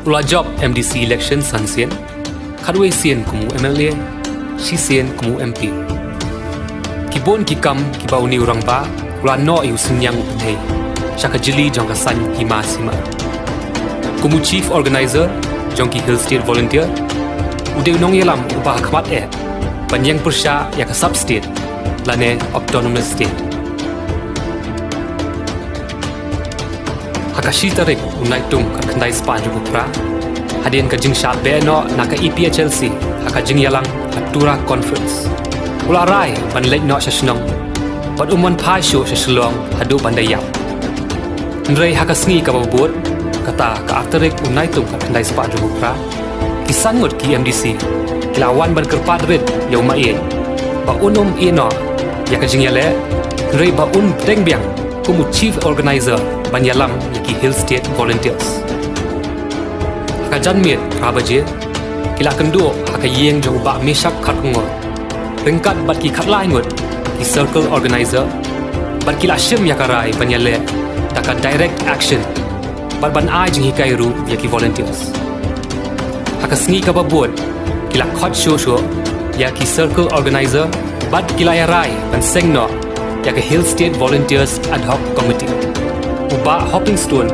Ula job MDC election san sien kharwei sien kumu MLA si sien kumu MP kibon kikam kibauni urangba ula no yu sinyang thei shakajili jong san hima sima kumu chief organizer jongki hill state volunteer ude nong yelam uba khmat panyang pursha yak sub state lane autonomous state hakashi tarik unai tung khandai spa jupra hadien ka jing shat be no naka EPHLC haka jing yalang atura conference ula rai ban lek no shashnong bat umon phai sho shashlong hadu bandayap ndrei haka sngi ka babut kata ka aktarik unai tung ka khandai spa jupra kisan ngot ki MDC kilawan ban kerpat red yau ma e ba unum e no ya ka jing yale ndrei ba un teng biang kumu chief organizer banyalam yaki hill state volunteers haka janmit prabaje kila kendo haka yeng jong ba meshak khatngo ringkat bat ki khatlai ngot ki circle organizer bat kila shim yakarai banyale taka direct action bat ban ai jing hikai ru yaki volunteers haka sngi ka babot kila khot show yaki circle organizer bat kila yarai ban sengno yaka hill state volunteers ad hoc committee uba hopping stone